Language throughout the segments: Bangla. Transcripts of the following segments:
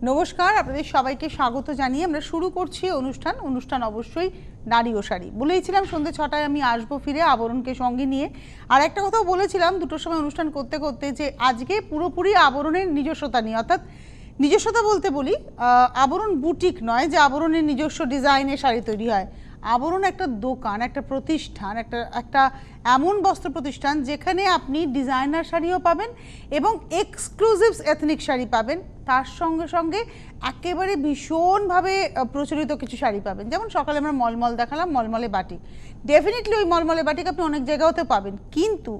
নমস্কার, আপনাদের সবাইকে স্বাগত জানিয়ে আমরা শুরু করছি অনুষ্ঠান অবশ্যই নারী ও শাড়ি। বলেছিলাম সন্ধ্যে 6টায় আমি আসবো ফিরে আবরণকে সঙ্গে নিয়ে। আর একটা কথাও বলেছিলাম 2টোর সময় অনুষ্ঠান করতে করতে যে আজকে পুরোপুরি আবরণের নিজস্বতা নিয়ে, অর্থাৎ নিজস্বতা বলতে বলি আবরণ বুটিক নয় যে আবরণের নিজস্ব ডিজাইনের শাড়ি তৈরি হয়। আবরণ একটা দোকান, একটা প্রতিষ্ঠান, একটা এমন বস্ত্র প্রতিষ্ঠান যেখানে আপনি ডিজাইনার শাড়িও পাবেন এবং এক্সক্লুসিভ এথনিক শাড়ি পাবেন, তার সঙ্গে সঙ্গে একেবারে ভীষণভাবে প্রচলিত কিছু শাড়ি পাবেন। যেমন সকালে আমরা মলমল দেখালাম, মলমলে বাটিক, ডেফিনেটলি ওই মলমলে বাটিক আপনি অনেক জায়গাতে পাবেন, কিন্তু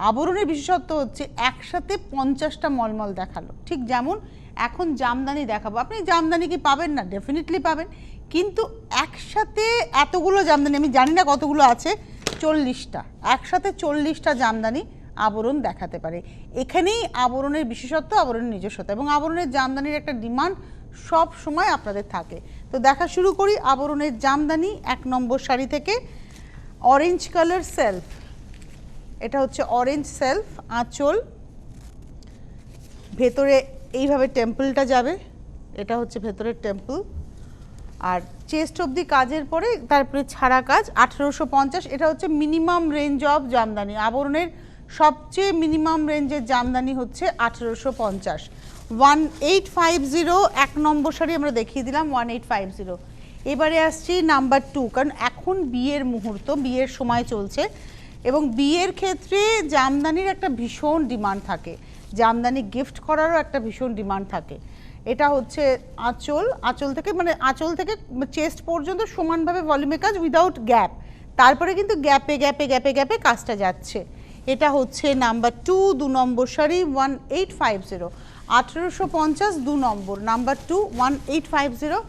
আবরণের বিশেষত্ব হচ্ছে একসাথে 50টা মলমল দেখালো। ঠিক যেমন এখন জামদানি দেখাবো, আপনি জামদানি কি পাবেন না? ডেফিনেটলি পাবেন, কিন্তু একসাথে এতগুলো জামদানি, আমি জানি না কতগুলো আছে, 40টা, একসাথে 40টা জামদানি আবরণ দেখাতে পারে। এখানেই আবরণের বিশেষত্ব, আবরণের নিজস্বতা এবং আবরণের জামদানির একটা ডিমান্ড সব সময় আপনাদের থাকে। তো দেখা শুরু করি আবরণের জামদানি 1 নম্বর শাড়ি থেকে। অরেঞ্জ কালার সেলফ, এটা হচ্ছে অরেঞ্জ সেলফ, আঁচল, ভেতরে এইভাবে টেম্পলটা যাবে, এটা হচ্ছে ভেতরের টেম্পল, আর চেস্ট অবধি কাজের পরে তারপরে ছাড়া কাজ। 1850, এটা হচ্ছে মিনিমাম রেঞ্জ অফ জামদানি। আবরণের সবচেয়ে মিনিমাম রেঞ্জের জামদানি হচ্ছে 1850। 1850 1 নম্বর শাড়ি আমরা দেখিয়ে দিলাম, 1850। এবারে আসছি নাম্বার 2, কারণ এখন বিয়ের মুহূর্ত, বিয়ের সময় চলছে এবং বিয়ের ক্ষেত্রে জামদানির একটা ভীষণ ডিমান্ড থাকে, জামদানি গিফট করারও একটা ভীষণ ডিমান্ড থাকে। এটা হচ্ছে আঁচল, আঁচল থেকে চেস্ট পর্যন্ত সমানভাবে ভলিউমে কাজ উইদাউট গ্যাপ, তারপরে কিন্তু গ্যাপে গ্যাপে গ্যাপে গ্যাপে কাজটা যাচ্ছে। এটা হচ্ছে নাম্বার 2 নম্বর শাড়ি, 1850, 1850 2 নম্বর, নাম্বার 2 1850।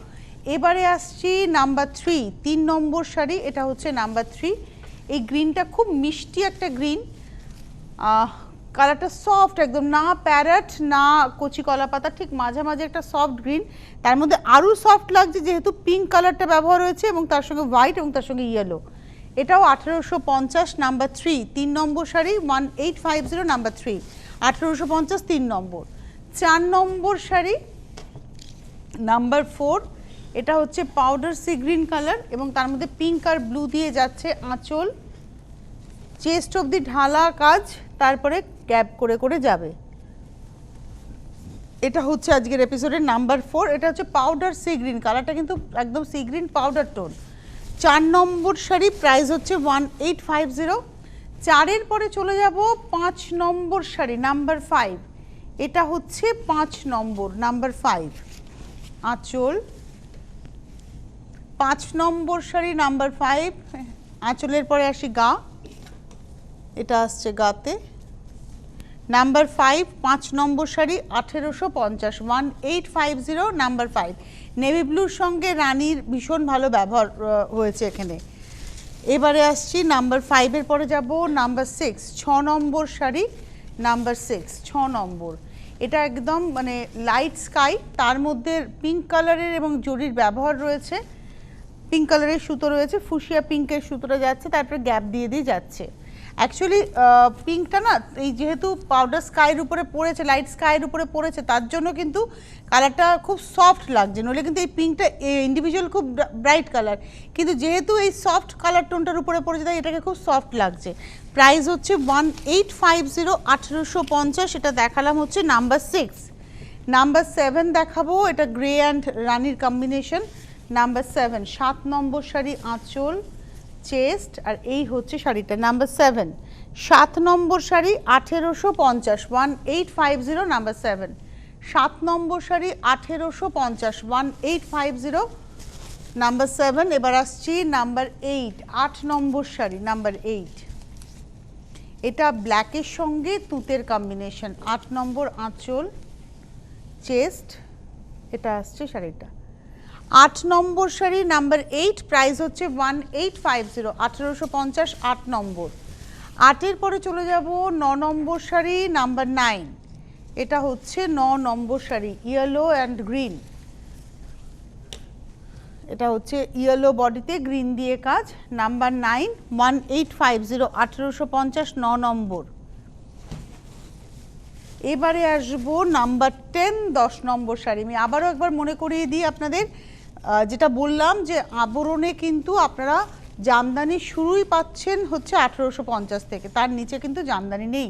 এবারে আসছি নাম্বার 3 নম্বর শাড়ি, এটা হচ্ছে নাম্বার 3। এই গ্রিনটা খুব মিষ্টি একটা গ্রিন, কালারটা সফট একদম, না প্যারট না কচি কলা পাতা, ঠিক মাঝামাঝি একটা সফট গ্রিন, তার মধ্যে আরও সফট লাগছে যেহেতু পিঙ্ক কালারটা ব্যবহার হয়েছে এবং তার সঙ্গে হোয়াইট এবং তার সঙ্গে ইয়েলো। এটাও 1850, নাম্বার 3 নম্বর শাড়ি, 1850 নাম্বার 3, 1850 3 নম্বর। 4 নম্বর শাড়ি নাম্বার 4, এটা হচ্ছে পাউডার সি গ্রিন কালার এবং তার মধ্যে পিঙ্ক আর ব্লু দিয়ে যাচ্ছে আঁচল, চেস্ট অবধি ঢালা কাজ, তারপরে গ্যাপ করে করে যাবে। এটা হচ্ছে আজকের এপিসোডের নাম্বার 4। এটা হচ্ছে পাউডার সি গ্রিন কালারটা, কিন্তু একদম সি গ্রিন পাউডার টোন। 4 নম্বর শাড়ি, প্রাইস হচ্ছে 1850। 4-এর পরে চলে যাব 5 নম্বর শাড়ি, নাম্বার 5। এটা হচ্ছে 5 নম্বর, নাম্বার 5, আঁচল, 5 নম্বর শাড়ি নাম্বার 5। আঁচলের পরে আসি গা, এটা আসছে গাতে, নাম্বার 5, 5 নম্বর শাড়ি, 1850, 1850 নাম্বার 5। নেভি ব্লুর সঙ্গে রানীর ভীষণ ভালো ব্যবহার হয়েছে এখানে। এবারে আসছি নাম্বার 5-এর পরে যাব নাম্বার 6, 6 নম্বর শাড়ি, নাম্বার 6, 6 নম্বর। এটা একদম মানে লাইট স্কাই, তার মধ্যে পিঙ্ক কালারের এবং জরির ব্যবহার রয়েছে, পিঙ্ক কালারের সুতো রয়েছে, ফুসিয়া পিঙ্কের সুতোটা যাচ্ছে, তারপরে গ্যাপ দিয়ে দিয়ে যাচ্ছে। অ্যাকচুয়ালি পিঙ্কটা না, এই যেহেতু পাউডার স্কাইয়ের উপরে পড়েছে, লাইট স্কাইয়ের উপরে পড়েছে, তার জন্য কিন্তু কালারটা খুব সফট লাগছে, নইলে কিন্তু এই পিঙ্কটা ইন্ডিভিজুয়াল খুব ব্রাইট কালার, কিন্তু যেহেতু এই সফট কালার টোনটার উপরে পড়েছে তাই এটাকে খুব সফট লাগছে। প্রাইস হচ্ছে 1850, 1850। এটা দেখালাম হচ্ছে নাম্বার 6। নাম্বার 7 দেখাবো, এটা গ্রে অ্যান্ড রানির কম্বিনেশন, নাম্বার 7, 7 নম্বর শাড়ি, আঁচল, চেস্ট, আর এই হচ্ছে শাড়িটা নাম্বার 7, 7 নম্বর শাড়ি, 1850, 1850 নাম্বার 7, 7 নম্বর শাড়ি, 1850, 1850 নাম্বার 7। এবার আসছি নাম্বার 8, 8 নম্বর শাড়ি, নাম্বার 8। এটা ব্ল্যাকের সঙ্গে তুতের কম্বিনেশন, 8 নম্বর, আঁচল, চেস্ট, এটা আসছে শাড়িটা। 8 নম্বর শাড়ি নাম্বার 8, প্রাইস হচ্ছে 1850, 1850, 8 নম্বর। 8-এর পরে চলে যাব 9 নম্বর শাড়ি, নাম্বার 9। এটা হচ্ছে 9 নম্বর শাড়ি, ইয়েলো অ্যান্ড গ্রিন, এটা হচ্ছে ইয়েলো বডিতে গ্রিন দিয়ে কাজ, নাম্বার 9, 1850, 1850, 9 নম্বর। এবারে আসবো নাম্বার 10 10 নম্বর শাড়ি। আমি আবারও একবার মনে করিয়ে দিই আপনাদের, যেটা বললাম যে আবরণে কিন্তু আপনারা জামদানি শুরুই পাচ্ছেন হচ্ছে 1850 থেকে, তার নিচে কিন্তু জামদানি নেই।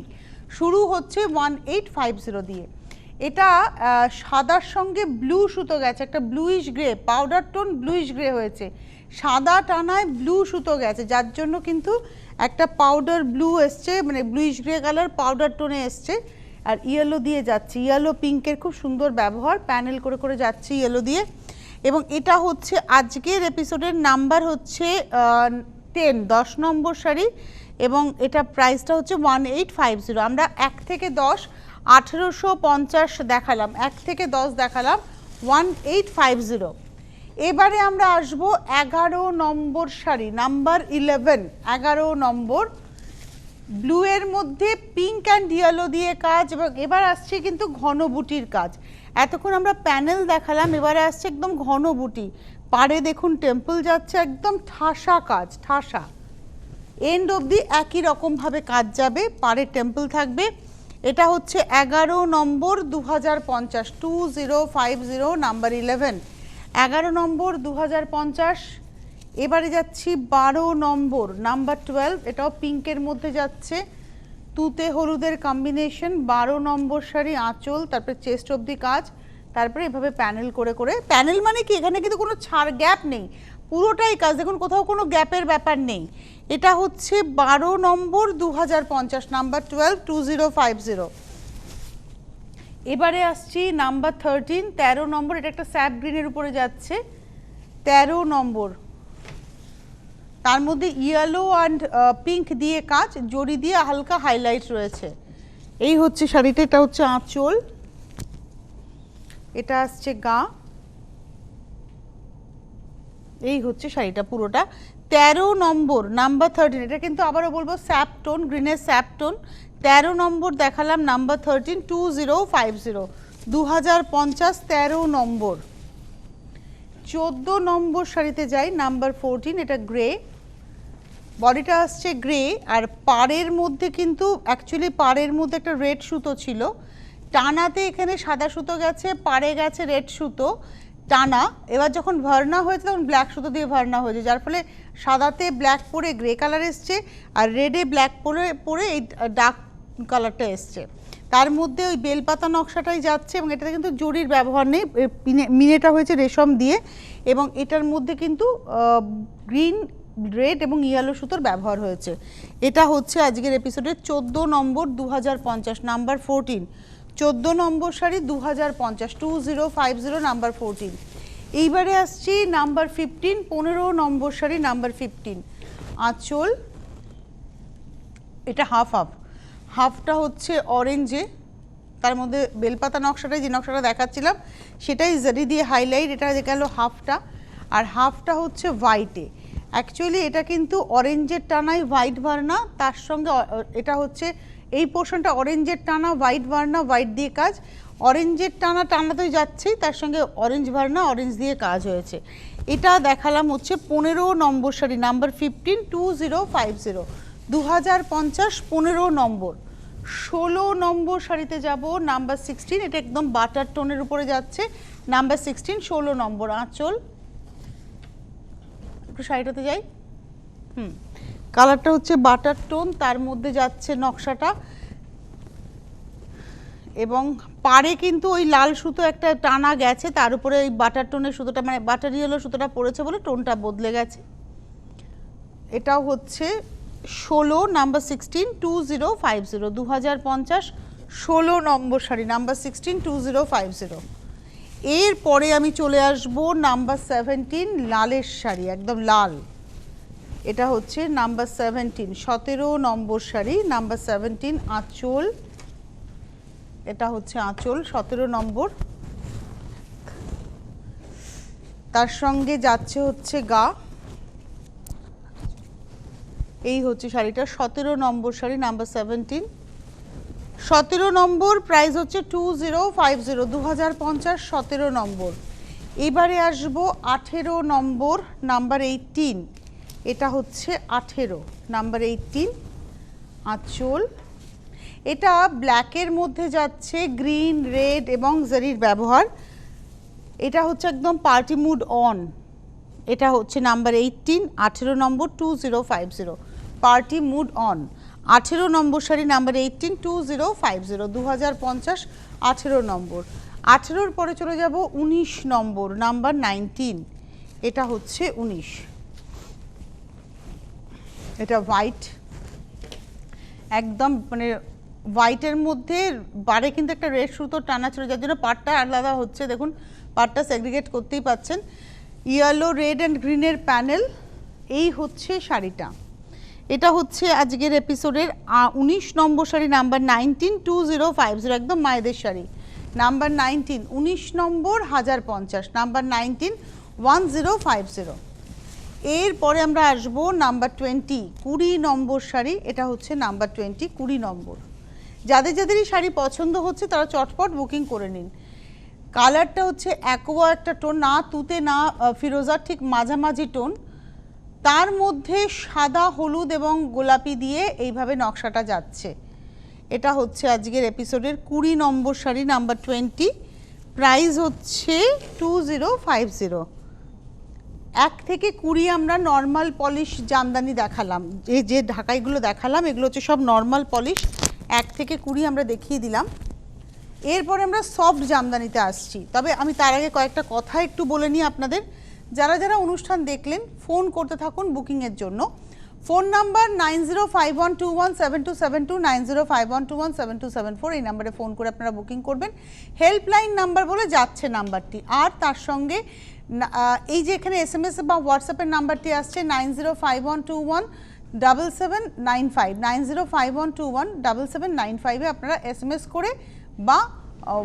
শুরু হচ্ছে 1850 দিয়ে। এটা সাদার সঙ্গে ব্লু সুতো গেছে, একটা bluish grey, powder tone bluish grey হয়েছে, সাদা টানায় ব্লু সুতো গেছে, যার জন্য কিন্তু একটা পাউডার ব্লু এসছে, মানে ব্লুইশ গ্রে কালার পাউডার টোনে এসছে। আর ইয়েলো দিয়ে যাচ্ছে, ইয়েলো পিঙ্কের খুব সুন্দর ব্যবহার, প্যানেল করে করে যাচ্ছে ইয়েলো দিয়ে। এবং এটা হচ্ছে আজকের এপিসোডের নাম্বার হচ্ছে 10 10 নম্বর শাড়ি, এবং এটা প্রাইসটা হচ্ছে 1850। আমরা 1 থেকে 10 1850 দেখালাম, 1 থেকে 10 দেখালাম, 1850। এবারে আমরা আসবো 11 নম্বর শাড়ি, নাম্বার 11, 11 নম্বর। ব্লু এর মধ্যে পিঙ্ক অ্যান্ড ইয়েলো দিয়ে কাজ, এবং এবার আসছে কিন্তু ঘন বুটির কাজ। এতক্ষণ আমরা প্যানেল দেখালাম, এবারে আসছে একদম ঘন বুটি। পাড়ে দেখুন টেম্পল যাচ্ছে, একদম ঠাসা কাজ, ঠাসা এন্ড অবধি একই রকমভাবে কাজ যাবে, পাড়ে টেম্পল থাকবে। এটা হচ্ছে 11 নম্বর 2050, 2050 নাম্বার 11, 11 নম্বর 2050। এবারে যাচ্ছি 12 নম্বর নাম্বার 12, এটাও পিঙ্কের মধ্যে যাচ্ছে, তুতে হলুদের কম্বিনেশন। 12 নম্বর শাড়ি, আঁচল, তারপরে চেস্ট অবধি কাজ, তারপরে এভাবে প্যানেল করে করে। প্যানেল মানে কি, এখানে কিন্তু কোনো ছাড় গ্যাপ নেই, পুরোটাই কাজ, দেখুন কোথাও কোনো গ্যাপের ব্যাপার নেই। এটা হচ্ছে 12 নম্বর 2050, নাম্বার 12, 2050। এবারে আসছি নাম্বার 13, 13 নম্বর, এটা একটা স্যাপ গ্রিনের উপরে যাচ্ছে, 13 নম্বর, তার মধ্যে ইয়েলো অ্যান্ড পিঙ্ক দিয়ে কাজ, জড়ি দিয়ে হালকা হাইলাইট রয়েছে। এই হচ্ছে শাড়িটা, এটা হচ্ছে আঁচল, এটা আসছে গা, এই হচ্ছে শাড়িটা পুরোটা। 13 নম্বর নাম্বার 13, এটা কিন্তু আবারও বলবো স্যাপ টোন, গ্রিনের স্যাপ টোন। 13 নম্বর দেখালাম, নাম্বার 13, 2050, 2050, 13 নম্বর। 14 নম্বর শাড়িতে যাই, নাম্বার 14, এটা গ্রে, বডিটা আসছে গ্রে, আর পাড়ের মধ্যে কিন্তু অ্যাকচুয়ালি পাড়ের মধ্যে একটা রেড সুতো ছিল, টানাতে এখানে সাদা সুতো গেছে, পাড়ে গেছে রেড সুতো টানা। এবার যখন ভার্না হয়েছে তখন ব্ল্যাক সুতো দিয়ে ভার্না হয়েছে, যার ফলে সাদাতে ব্ল্যাক পরে গ্রে কালার এসছে, আর রেডে ব্ল্যাক পরে এই ডার্ক কালারটা এসছে। তার মধ্যে ওই বেলপাতা নকশাটাই যাচ্ছে, এবং এটাতে কিন্তু জরির ব্যবহার নেই, মিনেটা হয়েছে রেশম দিয়ে, এবং এটার মধ্যে কিন্তু গ্রিন, রেড এবং ইয়েলো সুতোর ব্যবহার হয়েছে। এটা হচ্ছে আজকের এপিসোডের 14 নম্বর 2050, নাম্বার 14, 14 নম্বর শাড়ি 2050, 2050, নাম্বার 14। এইবারে আসছি নাম্বার 15, 15 নম্বর শাড়ি, নাম্বার 15, আঁচল, এটা হাফ হাফ, হাফটা হচ্ছে অরেঞ্জে, তার মধ্যে বেলপাতা নকশাটাই, যে নকশাটা দেখাচ্ছিলাম সেটাই জারি দিয়ে হাইলাইট, এটা গেল হাফটা, আর হাফটা হচ্ছে হোয়াইটে। অ্যাকচুয়ালি এটা কিন্তু অরেঞ্জের টানাই হোয়াইট ভার্না, তার সঙ্গে এটা হচ্ছে এই পোর্শনটা অরেঞ্জের টানা, হোয়াইট ভার্না, হোয়াইট দিয়ে কাজ, অরেঞ্জের টানা টানাতেই যাচ্ছেই, তার সঙ্গে অরেঞ্জ ভার্না, অরেঞ্জ দিয়ে কাজ হয়েছে। এটা দেখালাম হচ্ছে 15 নম্বর শাড়ি, নাম্বার 15, 2050, 2050, 15 নম্বর। 16 নম্বর শাড়িতে যাব, নাম্বার 16, এটা একদম বাটার টোনের উপরে যাচ্ছে, নাম্বার 16, 16 নম্বর, আঁচল, একটু শাড়িটাতে যাই, কালারটা হচ্ছে বাটার টোন, তার মধ্যে যাচ্ছে নকশাটা, এবং পাড়ে কিন্তু ওই লাল সুতো একটা টানা গেছে, তার উপরে ওই বাটার টোনের সুতোটা, মানে বাটার ইয়েলো সুতোটা পড়েছে বলে টোনটা বদলে গেছে। এটাও হচ্ছে 16, নাম্বার 16, 2050, 2050, 16 নম্বর শাড়ি, নাম্বার 16, 2050। এরপরে আমি চলে আসব নাম্বার 17, লালের শাড়ি, একদম লাল, এটা হচ্ছে নাম্বার 17, 17 নম্বর শাড়ি, নাম্বার 17, আঁচল, এটা হচ্ছে আঁচল, 17 নম্বর, তার সঙ্গে যাচ্ছে হচ্ছে গা, এই হচ্ছে শাড়িটা 17 নম্বর শাড়ি, নাম্বার 17, 17 নম্বর, প্রাইস হচ্ছে 2050, 2050, 17 নম্বর। এবারে আসবো 18 নম্বর, নাম্বার 18, এটা হচ্ছে 18, নাম্বার 18, আঁচল, এটা ব্ল্যাকের মধ্যে যাচ্ছে, গ্রিন, রেড এবং জারির ব্যবহার। এটা হচ্ছে একদম পার্টি মুড অন। এটা হচ্ছে নাম্বার 18, 18 নম্বর 2050, পার্টি মুড অন। 18 নম্বর শাড়ি নাম্বার 18, 2050, 2050, 18 নম্বর। 18-র পরে চলে যাব 19 নম্বর, নাম্বার 19। এটা হচ্ছে 19। এটা হোয়াইট, একদম মানে হোয়াইটের মধ্যে বারে কিন্তু একটা রেড সুতো টানা ছিল, যার জন্য পাটটা আলাদা হচ্ছে। দেখুন পাটটা সেগ্রিগেট করতেই পাচ্ছেন। ইয়েলো, রেড অ্যান্ড গ্রিনের প্যানেল। এই হচ্ছে শাড়িটা। এটা হচ্ছে আজকের এপিসোডের 19 নম্বর শাড়ি নাম্বার 19, 2050, একদম মায়েদের শাড়ি নাম্বার 19, 19 নম্বর 1050, নাম্বার 19, 1050। এরপরে আমরা আসবো নাম্বার 20, 20 নম্বর শাড়ি। এটা হচ্ছে নাম্বার 20, 20 নম্বর। যাদের যাদেরই শাড়ি পছন্দ হচ্ছে তারা চটপট বুকিং করে নিন। কালারটা হচ্ছে অ্যাকোয়া একটা টোন, না তুতে না ফিরোজা, ঠিক মাঝামাঝি টোন। তার মধ্যে সাদা, হলুদ এবং গোলাপি দিয়ে এইভাবে নকশাটা যাচ্ছে। এটা হচ্ছে আজকের এপিসোডের 20 নম্বর শাড়ি নাম্বার 20। প্রাইস হচ্ছে 2050। 1 থেকে 20 আমরা নর্মাল পলিশ জামদানি দেখালাম, এই যে ঢাকাইগুলো দেখালাম এগুলো হচ্ছে সব নর্মাল পলিশ। 1 থেকে 20 আমরা দেখিয়ে দিলাম। এরপরে আমরা সফট জামদানিতে আসছি। তবে আমি তার আগে কয়েকটা কথা একটু বলে নিই আপনাদের। যারা যারা অনুষ্ঠান দেখলেন ফোন করতে থাকুন বুকিংয়ের জন্য। ফোন নাম্বার 9051217272, 9051217274, এই নাম্বারে ফোন করে আপনারা বুকিং করবেন। হেল্পলাইন নাম্বার বলে যাচ্ছে নাম্বারটি, আর তার সঙ্গে এই যে এখানে SMS বা হোয়াটসঅ্যাপের নাম্বারটি আসছে 9051217795, 9051217795-এ আপনারা SMS করে বা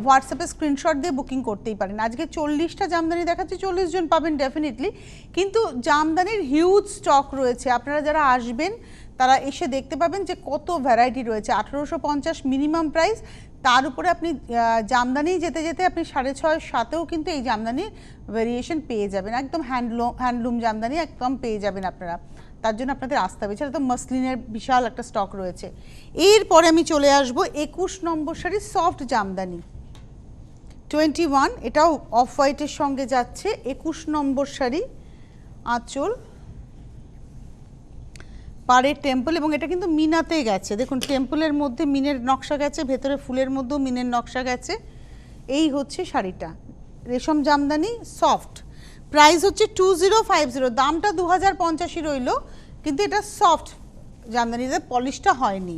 হোয়াটসঅ্যাপে স্ক্রিনশট দিয়ে বুকিং করতেই পারেন। আজকে 40টা জামদানি দেখাচ্ছি, 40 জন পাবেন ডেফিনেটলি, কিন্তু জামদানির হিউজ স্টক রয়েছে। আপনারা যারা আসবেন তারা এসে দেখতে পাবেন যে কত ভ্যারাইটি রয়েছে। 1850 মিনিমাম প্রাইস, তার উপরে আপনি জামদানি যেতে যেতে আপনি 6.5 7-এও কিন্তু এই জামদানির ভেরিয়েশন পেয়ে যাবেন। একদম হ্যান্ডলুম জামদানি একদম পেয়ে যাবেন আপনারা, তার জন্য আপনাদের আসতে হবে। এছাড়া তো মসলিনের বিশাল একটা স্টক রয়েছে। এরপরে আমি চলে আসবো 21 নম্বর শাড়ি সফট জামদানি 21, এটাও অফ হোয়াইটের সঙ্গে যাচ্ছে। 21 নম্বর শাড়ি, আঁচল, পাড়ের টেম্পল, এবং এটা কিন্তু মিনাতে গেছে। দেখুন টেম্পলের মধ্যে মিনের নকশা গেছে, ভেতরে ফুলের মধ্যেও মিনের নকশা গেছে। এই হচ্ছে শাড়িটা, রেশম জামদানি সফট। প্রাইস হচ্ছে 2050, দামটা 2050 রইল, কিন্তু এটা সফট জামদানিতে পলিশটা হয়নি।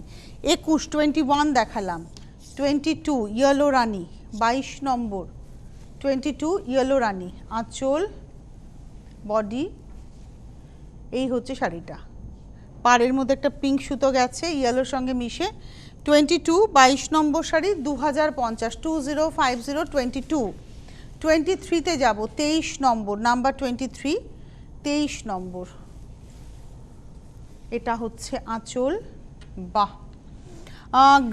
21 দেখালাম। 22 ইয়েলো রানি, 22 নম্বর 22 ইয়েলো রানি, আঁচল, বডি। এই হচ্ছে শাড়িটা, পাড়ের মধ্যে একটা পিঙ্ক সুতো গেছে ইয়েলোর সঙ্গে মিশে। 22 নম্বর শাড়ি 2050, 2050, 22। 23-তে যাব, 23 নম্বর নাম্বার 23, 23 নম্বর। এটা হচ্ছে আঁচল, বাহ,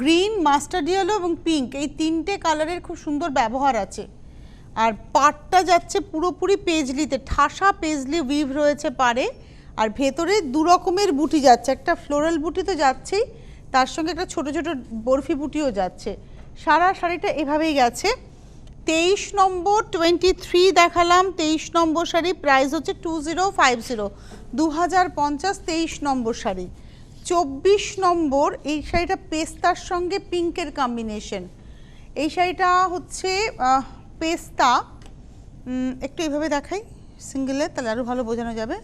গ্রিন, মাস্টার্ড ইয়েলো এবং পিঙ্ক, এই 3টে কালারের খুব সুন্দর ব্যবহার আছে। আর পাড়টা যাচ্ছে পুরোপুরি পেজলিতে, ঠাসা পেজলি উইভ রয়েছে পাড়ে, আর ভেতরে 2 রকমের বুটি যাচ্ছে। একটা ফ্লোরাল বুটি তো যাচ্ছেই, তার সঙ্গে একটা ছোট ছোট বরফি বুটিও যাচ্ছে। সারা শাড়িটা এভাবেই গেছে। 23 নম্বর 23 দেখালাম, 23 নম্বর শাড়ি, প্রাইস হচ্ছে 2050, 2050, 23 নম্বর শাড়ি। 24 নম্বর, এই শাড়িটা পেস্তার সঙ্গে পিঙ্কের কম্বিনেশন। এই শাড়িটা হচ্ছে পেস্তা, একটু এইভাবে দেখাই সিঙ্গেলে, তাহলে আরও ভালো বোঝানো যাবে।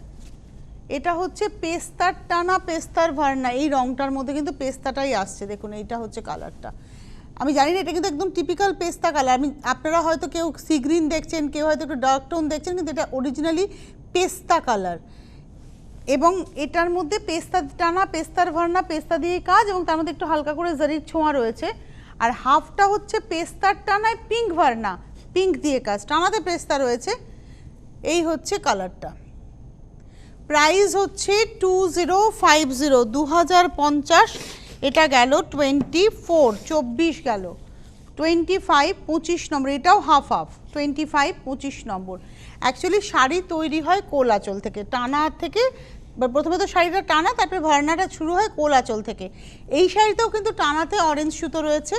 এটা হচ্ছে পেস্তার টানা, পেস্তার ভার্না, এই রংটার মধ্যে কিন্তু পেস্তাটাই আসছে। দেখুন এইটা হচ্ছে কালারটা, আমি জানি না এটা কিন্তু একদম টিপিক্যাল পেস্তা কালার। আপনারা হয়তো কেউ সি গ্রিন দেখছেন, কেউ হয়তো একটু ডার্ক টোন দেখছেন, কিন্তু এটা অরিজিনালি পেস্তা কালার। এবং এটার মধ্যে পেস্তা টানা, পেস্তার ভার্না, পেস্তা দিয়ে কাজ, এবং তার মধ্যে একটু হালকা করে জারির ছোঁয়া রয়েছে। আর হাফটা হচ্ছে পেস্তার টানায় পিঙ্ক ভার্না, পিঙ্ক দিয়ে কাজ, টানাতে পেস্তা রয়েছে। এই হচ্ছে কালারটা। প্রাইস হচ্ছে 2050, 2050। এটা গেল 24, 24 গেল। 25, 25 নম্বর, এটাও হাফ হাফ। 25, 25 নম্বর। অ্যাকচুয়ালি শাড়ি তৈরি হয় কোল আঁচল থেকে, টানা থেকে বা প্রথমে তো শাড়িটা টানা, তারপরে ভরনাটা শুরু হয় কোল আঁচল থেকে। এই শাড়িতেও কিন্তু টানাতে অরেঞ্জ সুতো রয়েছে,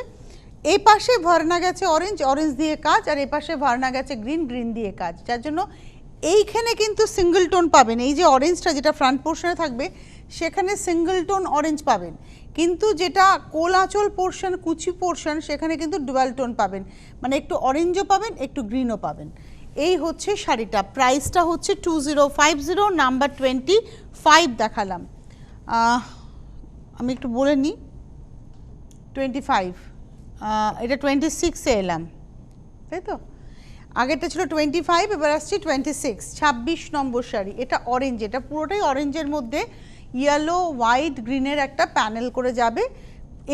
এই পাশে ভরনা গেছে অরেঞ্জ, অরেঞ্জ দিয়ে কাজ, আর এই পাশে ভরনা গেছে গ্রিন, গ্রিন দিয়ে কাজ, যার জন্য এইখানে কিন্তু সিঙ্গেল টোন পাবেন। এই যে অরেঞ্জটা যেটা ফ্রন্ট পোর্শনে থাকবে সেখানে সিঙ্গেল টোন অরেঞ্জ পাবেন, কিন্তু যেটা কোল আঁচল পোর্শন, কুচি পোর্শন, সেখানে কিন্তু ডুয়াল টোন পাবেন, মানে একটু অরেঞ্জও পাবেন একটু গ্রিনও পাবেন। এই হচ্ছে শাড়িটা, প্রাইসটা হচ্ছে 2050, নাম্বার 25 দেখালাম। আমি একটু বলে নিই, 25, এটা 26-এ এলাম, তাই তো? আগেরটা ছিল 25, এবার আসছি 26, 26 নম্বর শাড়ি। এটা অরেঞ্জ, এটা পুরোটাই অরেঞ্জের মধ্যে ইয়েলো হোয়াইট গ্রিনের একটা প্যানেল করে যাবে।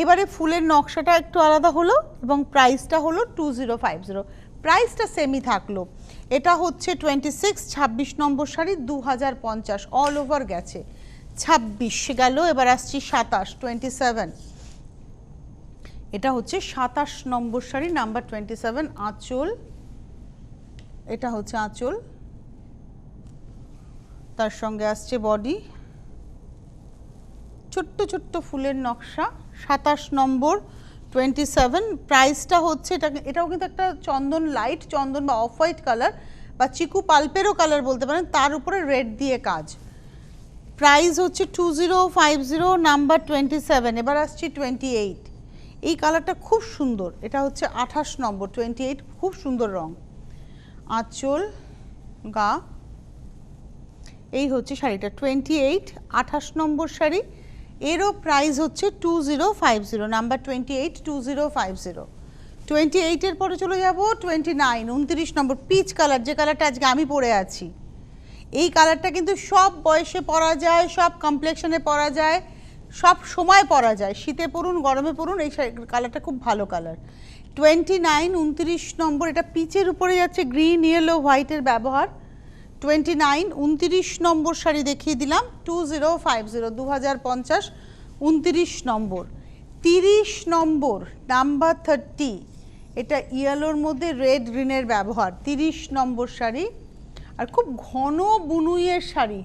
এবারে ফুলের নকশাটা একটু আলাদা হলো এবং প্রাইসটা হলো 2050, প্রাইসটা সেমই থাকলো। এটা হচ্ছে 26 নম্বর শাড়ি, 2050 অল ওভার গেছে। 26 গেল, এবার আসছি 27, এটা হচ্ছে 27 নম্বর শাড়ি, নাম্বার 27, আঁচল, এটা হচ্ছে আঁচল, তার সঙ্গে আসছে বডি, ছোট্ট ছোট্ট ফুলের নকশা। 27 নম্বর 27, প্রাইসটা হচ্ছে, এটাও কিন্তু একটা চন্দন, লাইট চন্দন বা অফ হোয়াইট কালার বা চিকু পাল্পেরও কালার বলতে পারেন, তার উপরে রেড দিয়ে কাজ। প্রাইস হচ্ছে 2050, নাম্বার 27। এবার আসছি 28, এই কালারটা খুব সুন্দর, এটা হচ্ছে 28 নম্বর 28, খুব সুন্দর রং। আঁচল, গা, এই হচ্ছে শাড়িটা 28, 28 নম্বর শাড়ি, এরও প্রাইস হচ্ছে 2050, নাম্বার 28, 2050। 28-এর পরে চলে যাব 29, 29 নম্বর পিচ কালার, যে কালারটা আজকে আমি পরে আছি। এই কালারটা কিন্তু সব বয়সে পরা যায়, সব কমপ্লেক্সনে পরা যায়, সব সময় পরা যায়, শীতে পরুন গরমে পরুন, এই কালারটা খুব ভালো কালার। 29, 29 নম্বর, এটা পিচের উপরে যাচ্ছে, গ্রিন ইয়েলো হোয়াইটের ব্যবহার। 29, 29 নম্বর শাড়ি দেখিয়ে দিলাম, 2050, 2050, 29 নম্বর। 30 নম্বর, নাম্বার 30, এটা ইয়েলোর মধ্যে রেড গ্রিনের ব্যবহার, 30 নম্বর শাড়ি, আর খুব ঘন বুনুইয়ের শাড়ি।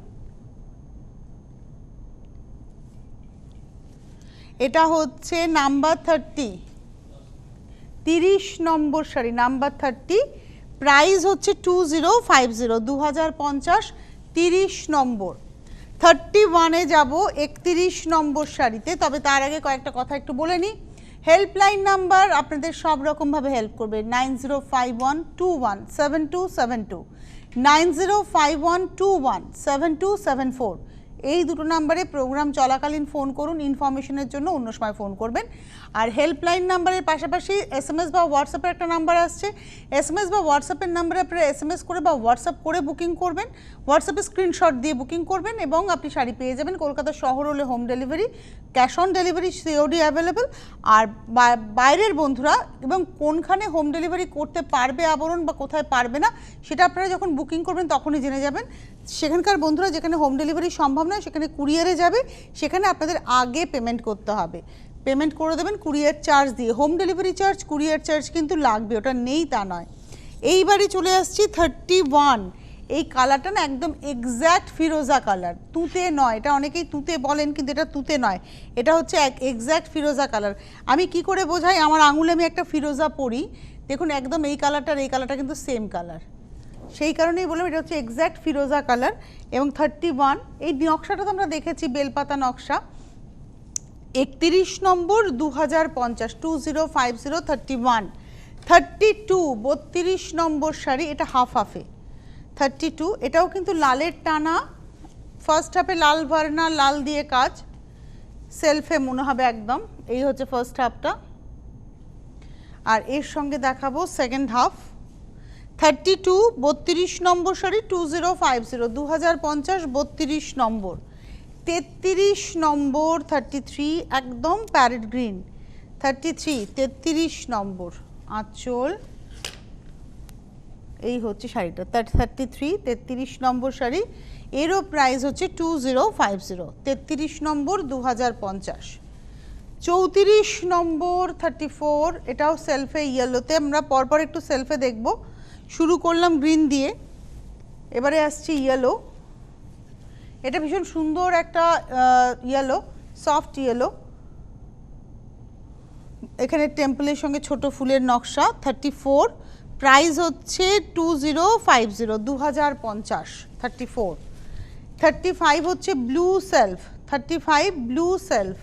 এটা হচ্ছে নাম্বার 30, 30 নম্বর শাড়ি, নাম্বার 30, প্রাইস হচ্ছে 2050, 2050, 30 নম্বর। 31-এ যাব, 31 নম্বর শাড়িতে, তবে তার আগে কয়েকটা কথা একটু বলে নিই। হেল্পলাইন নাম্বার আপনাদের সব রকমভাবে হেল্প করবে, 9051217272, 9051217274, এই দুটো নাম্বারে প্রোগ্রাম চলাকালীন ফোন করুন, ইনফরমেশনের জন্য অন্য সময় ফোন করবেন। আর হেল্পলাইন নাম্বারের পাশাপাশি এসএমএস বা হোয়াটসঅ্যাপের একটা নাম্বার আসছে, এসএমএস বা হোয়াটসঅ্যাপের নাম্বারে আপনারা এসএমএস করে বা হোয়াটসঅ্যাপ করে বুকিং করবেন, হোয়াটসঅ্যাপে স্ক্রিনশট দিয়ে বুকিং করবেন এবং আপনি শাড়ি পেয়ে যাবেন। কলকাতা শহর হলে home delivery, cash on delivery, COD available. আর বাইরের বন্ধুরা এবং কোনখানে হোম ডেলিভারি করতে পারবে আবরণ বা কোথায় পারবে না, সেটা আপনারা যখন বুকিং করবেন তখনই জেনে যাবেন। সেখানকার বন্ধুরা যেখানে হোম ডেলিভারি সম্ভব নয় সেখানে কুরিয়ারে যাবে, সেখানে আপনাদের আগে পেমেন্ট করতে হবে, পেমেন্ট করে দেবেন কুরিয়ার চার্জ দিয়ে। Home delivery charge, courier charge কিন্তু লাগবে, ওটা নেই তা নয়। এইবারে চলে আসছি 31, এই কালারটা না একদম এক্স্যাক্ট ফিরোজা কালার, তুঁতে নয়, এটা অনেকেই তুঁতে বলেন কিন্তু এটা তুঁতে নয়, এটা হচ্ছে এক্স্যাক্ট ফিরোজা কালার। আমি কি করে বোঝাই, আমার আঙুলে আমি একটা ফিরোজা পরি, দেখুন একদম এই কালারটার এই কালারটা কিন্তু সেম কালার, সেই কারণেই বললাম এটা হচ্ছে এক্স্যাক্ট ফিরোজা কালার। এবং 31, এই নকশাটা তো আমরা দেখেছি, বেলপাতা নকশা। 31 নম্বর 2050, 2050, 31। 32, 32 নম্বর শাড়ি, এটা হাফ হাফে 32, এটাও কিন্তু লালের টানা, ফার্স্ট হাফে লাল ভার্না, লাল দিয়ে কাজ, সেলফে মনে হবে একদম, এই হচ্ছে ফার্স্ট হাফটা। আর এর সঙ্গে দেখাবো সেকেন্ড হাফ। 32, 32 নম্বর শাড়ি, 2050, 2050, 32 নম্বর। 33 নম্বর, 33, একদম প্যারেট গ্রিন, 33, 33 নম্বর, আঁচল, এই হচ্ছে শাড়িটা 33, 33 নম্বর শাড়ি, এরও প্রাইস হচ্ছে 2050, 33 নম্বর 2050। 34 নম্বর 34, এটাও সেলফে ইয়েলোতে, আমরা পরপর একটু সেলফে দেখব। শুরু করলাম গ্রিন দিয়ে, এবারে আসছে ইয়েলো, এটা ভীষণ সুন্দর একটা ইয়েলো, সফট ইয়েলো। এখানে টেম্পলের সঙ্গে ছোট ফুলের নকশা। 34, প্রাইস হচ্ছে 2050, 2050। 34। 35 হচ্ছে ব্লু সেলফ, 35 ব্লু সেলফ,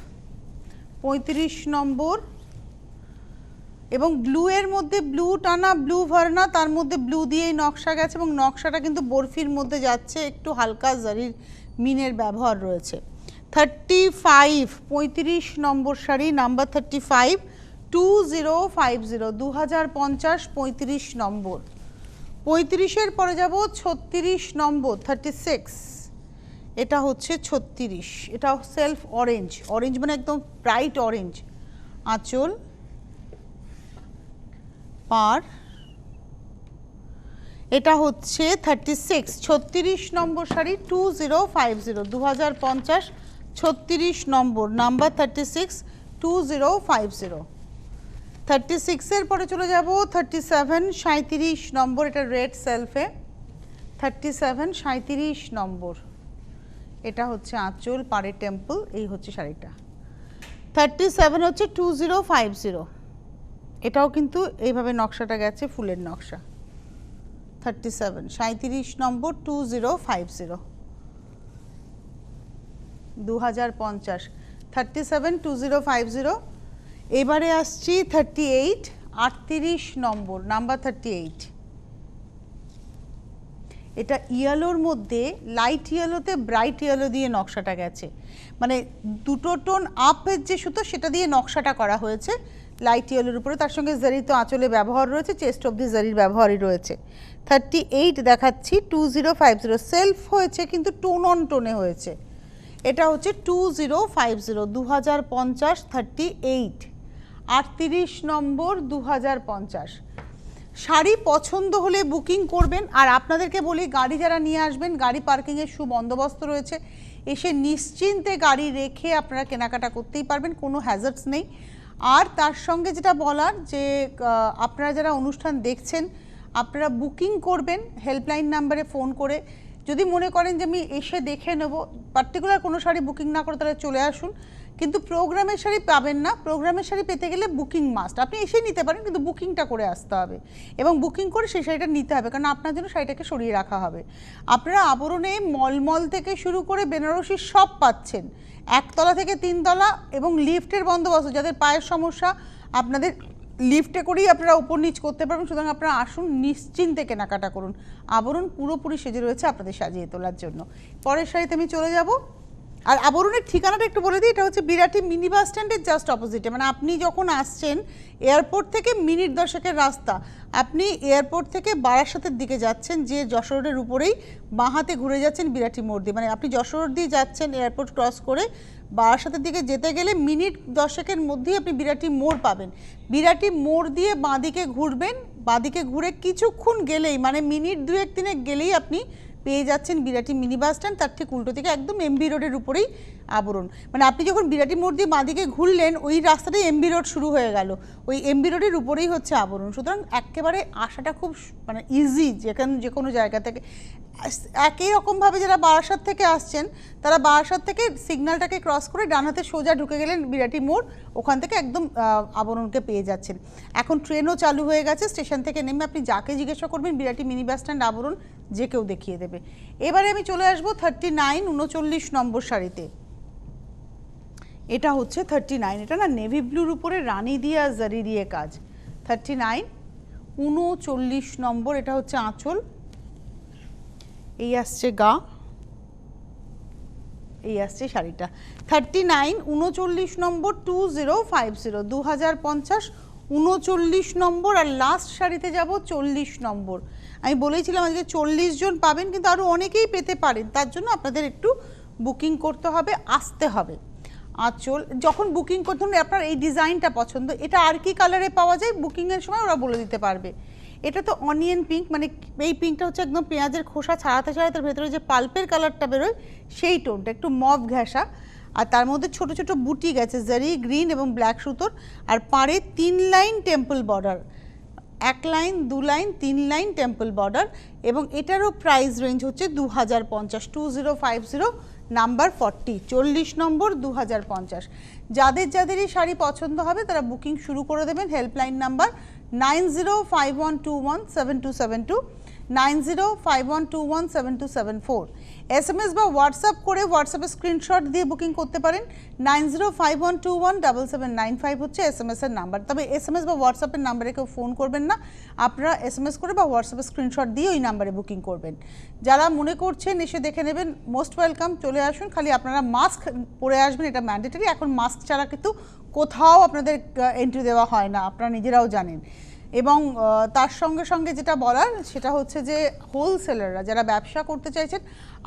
35 নম্বর। এবং ব্লু এর মধ্যে ব্লু টানা, ব্লু ভার্না, তার মধ্যে ব্লু দিয়েই নকশা গেছে এবং নকশাটা কিন্তু বরফির মধ্যে যাচ্ছে, একটু হালকা জারির মিনের ব্যবহার রয়েছে। 35, 35 নম্বর শাড়ি, নাম্বার 35, 2050, 2050, 35 নম্বর। 35-এর পরে যাব 36 নম্বর, 36। এটা হচ্ছে 36, এটা সেলফ অরেঞ্জ, অরেঞ্জ মানে একদম ব্রাইট অরেঞ্জ। আঁচল, পার, এটা হচ্ছে 36, 36 নম্বর শাড়ি, 2050, 2050, 36 নম্বর, নাম্বার 36, 2050। 36-এর পরে চলে যাব 37, 37 নম্বর, এটা রেড সেলফে। 37, 37 নম্বর, এটা হচ্ছে আঁচল, পাড়ে টেম্পল, এই হচ্ছে শাড়িটা। 37 হচ্ছে 2050, এটাও কিন্তু এইভাবে নকশাটা গেছে, ফুলের নকশা। 37, 37 নম্বর, 2050, 2050। 37, 2050। এবারে আসছি 38, 38 নম্বর, নাম্বার 38। এটা ইয়েলোর মধ্যে লাইট ইয়েলোতে ব্রাইট ইয়েলো দিয়ে নকশাটা গেছে, মানে দুটো টোন আপের যে সুতো সেটা দিয়ে নকশাটা করা হয়েছে লাইট ইয়েলোর উপরে, তার সঙ্গে জারি তো আঁচলে ব্যবহার রয়েছে, চেস্ট অফ দি জারির ব্যবহারই রয়েছে। 38 দেখাচ্ছি, 2050, সেলফ হয়েছে কিন্তু টোন অন টোনে হয়েছে। এটা হচ্ছে 2050, 2050, 38, 38 নম্বর, 2050। শাড়ি পছন্দ হলে বুকিং করবেন। আর আপনাদেরকে বলি, গাড়ি যারা নিয়ে আসবেন, গাড়ি পার্কিংয়ের সুবন্দোবস্ত রয়েছে, এসে নিশ্চিন্তে গাড়ি রেখে আপনারা কেনাকাটা করতেই পারবেন, কোনো হ্যাজার্ডস নেই। আর তার সঙ্গে যেটা বলার যে আপনারা যারা অনুষ্ঠান দেখছেন, আপনারা বুকিং করবেন হেল্পলাইন নাম্বারে ফোন করে। যদি মনে করেন যে আমি এসে দেখে নেব, পার্টিকুলার কোনো শাড়ি বুকিং না করে তাহলে চলে আসুন, কিন্তু প্রোগ্রামের শাড়ি পাবেন না। প্রোগ্রামের শাড়ি পেতে গেলে বুকিং মাস্ট, আপনি এসেই নিতে পারেন কিন্তু বুকিংটা করে আসতে হবে এবং বুকিং করে সেই শাড়িটা নিতে হবে, কারণ আপনার জন্য শাড়িটাকে সরিয়ে রাখা হবে। আপনারা আবরণে মলমল থেকে শুরু করে বেনারসি সব পাচ্ছেন, একতলা থেকে 3 তলা, এবং লিফটের বন্দোবস্ত, যাদের পায়ের সমস্যা আপনাদের লিফটে করেই আপনারা উপর নিচ করতে পারবেন। সুতরাং আপনারা আসুন, নিশ্চিন্তে কেনাকাটা করুন। আবরণ পুরোপুরি সেজে রয়েছে আপনাদের সাজিয়ে তোলার জন্য। পরের শাড়িতে আমি চলে যাব। আর আবরণের ঠিকানাটা একটু বলে দিই, এটা হচ্ছে বিরাটি মিনি বাস স্ট্যান্ডের জাস্ট অপোজিটে, মানে আপনি যখন আসছেন এয়ারপোর্ট থেকে মিনিট 10-এর রাস্তা, আপনি এয়ারপোর্ট থেকে বারাসাতের দিকে যাচ্ছেন, যে যশোর রোডের উপরেই বাঁ হাতে ঘুরে যাচ্ছেন বিরাটি মোড় দিয়ে, মানে আপনি যশোর রোড দিয়ে যাচ্ছেন এয়ারপোর্ট ক্রস করে বারাসাতের দিকে যেতে গেলে মিনিট 10-এর মধ্যেই আপনি বিরাটি মোড় পাবেন। বিরাটি মোড় দিয়ে বাঁদিকে ঘুরবেন, বাঁদিকে ঘুরে কিছুক্ষণ গেলেই, মানে মিনিট 2-3 গেলেই আপনি পেয়ে যাচ্ছেন বিরাটি মিনি বাস স্ট্যান্ড। তার ঠিক উল্টো থেকে একদম এমবি রোডের উপরেই আবরণ, মানে আপনি যখন বিরাটি মোড় দিয়ে বাঁদিকে ঘুরলেন ওই রাস্তাটাই এমবি রোড শুরু হয়ে গেল, ওই এমবি রোডের উপরেই হচ্ছে আবরণ। সুতরাং একেবারে আসাটা খুব মানে ইজি, যে কোনো জায়গা থেকে। একই রকমভাবে যারা বারাসাত থেকে আসছেন, তারা বারাসাত থেকে সিগন্যালটাকে ক্রস করে ডান হাতে সোজা ঢুকে গেলেন বিরাটি মোড়, ওখান থেকে একদম আবরণকে পেয়ে যাচ্ছেন। এখন ট্রেনও চালু হয়ে গেছে, স্টেশন থেকে নেমে আপনি যাকে জিজ্ঞাসা করবেন বিরাটি মিনি বাস স্ট্যান্ড আবরণ, যে কেউ দেখিয়ে দেবে। এবারে আমি চলে আসবো 39, 39 নম্বর শাড়িতে। এটা হচ্ছে 39, এটা না নেভি ব্লুর উপরে রানী দিয়া জারি দিয়ে কাজ। 39, 39 নম্বর, এটা হচ্ছে আঁচল, এই আসছে গা, এই আসছে শাড়িটা। 39, 39 নম্বর, 2050, 2050, 39 নম্বর। আর লাস্ট শাড়িতে যাব 40 নম্বর। আমি বলেছিলাম আজকে 40 জন পাবেন, কিন্তু আরও অনেকেই পেতে পারেন, তার জন্য আপনাদের একটু বুকিং করতে হবে, আসতে হবে। আঁচল যখন বুকিং করতে হবে, আপনার এই ডিজাইনটা পছন্দ, এটা আর কি কালারে পাওয়া যায় বুকিংয়ের সময় ওরা বলে দিতে পারবে। এটা তো অনিয়ন পিঙ্ক, মানে এই পিঙ্কটা হচ্ছে একদম পেঁয়াজের খোসা ছাড়াতে ছাড়াতে ভেতরে যে পাল্পের কালারটা বেরোয় সেই টোনটা, একটু মভ ঘেঁষা, আর তার মধ্যে ছোট ছোট বুটি গেছে জারি গ্রিন এবং ব্ল্যাক সুতোর, আর পাড়ে 3 line temple border, 1 line 2 line 3 line temple border. এবং এটারও প্রাইস রেঞ্জ হচ্ছে 2050, 2050, নাম্বার 40, 40 নম্বর, 2050। যাদের যাদেরই শাড়ি পছন্দ হবে তারা বুকিং শুরু করে দেবেন। Helpline number 9051217272, 9051217274। SMS বা হোয়াটসঅ্যাপ করে হোয়াটসঅ্যাপে স্ক্রিনশট দিয়ে বুকিং করতে পারেন। 9051217795 হচ্ছে SMS এর নাম্বার। তবে SMS বা হোয়াটসঅ্যাপের নাম্বারে কেউ ফোন করবেন না, আপনারা SMS করে বা হোয়াটসঅ্যাপে স্ক্রিনশট দিয়ে ওই নাম্বারে বুকিং করবেন। যারা মনে করছেন এসে দেখে নেবেন, মোস্ট ওয়েলকাম, চলে আসুন। খালি আপনারা মাস্ক পরে আসবেন, এটা ম্যান্ডেটরি। এখন মাস্ক ছাড়া কিন্তু কোথাও আপনাদের এন্ট্রি দেওয়া হয় না, আপনারা নিজেরাও জানেন। এবং তার সঙ্গে সঙ্গে যেটা বলার সেটা হচ্ছে যে হোলসেলাররা যারা ব্যবসা করতে চাইছেন,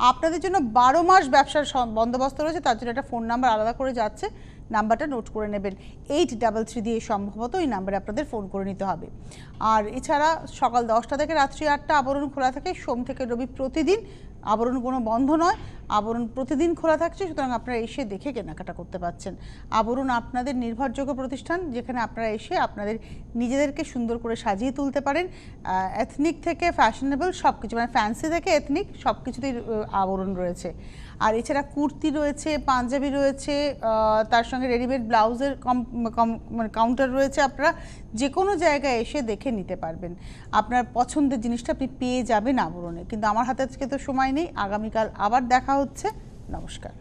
আপনাদের জন্য 12 মাস ব্যবসার বন্দোবস্ত রয়েছে। তার জন্য একটা ফোন নাম্বার আলাদা করে যাচ্ছে, নাম্বারটা নোট করে নেবেন। 833 দিয়ে সম্ভবত ওই নাম্বারে আপনাদের ফোন করে নিতে হবে। আর এছাড়া সকাল 10টা থেকে রাত্রি 8টা আবরণ খোলা থাকে, সোম থেকে রবি প্রতিদিন। আবরণ কোনো বন্ধ নয়, আবরণ প্রতিদিন খোলা থাকছে, সুতরাং আপনারা এসে দেখে কেনাকাটা করতে পারছেন। আবরণ আপনাদের নির্ভরযোগ্য প্রতিষ্ঠান, যেখানে আপনারা এসে আপনাদের নিজেদেরকে সুন্দর করে সাজিয়ে তুলতে পারেন। এথনিক থেকে ফ্যাশনেবল সব কিছু, মানে ফ্যান্সি থেকে এথনিক সব কিছুতেই আবরণ রয়েছে। আর এছাড়া কুর্তি রয়েছে, পাঞ্জাবি রয়েছে, তার সঙ্গে রেডিমেড ব্লাউজের মানে কাউন্টার রয়েছে। আপনারা যে কোনো জায়গায় এসে দেখে নিতে পারবেন, আপনার পছন্দের জিনিসটা আপনি পেয়ে যাবেন আবরণে। কিন্তু আমার হাতে আজকে তো সময় নেই, আগামীকাল আবার দেখা হচ্ছে। নমস্কার।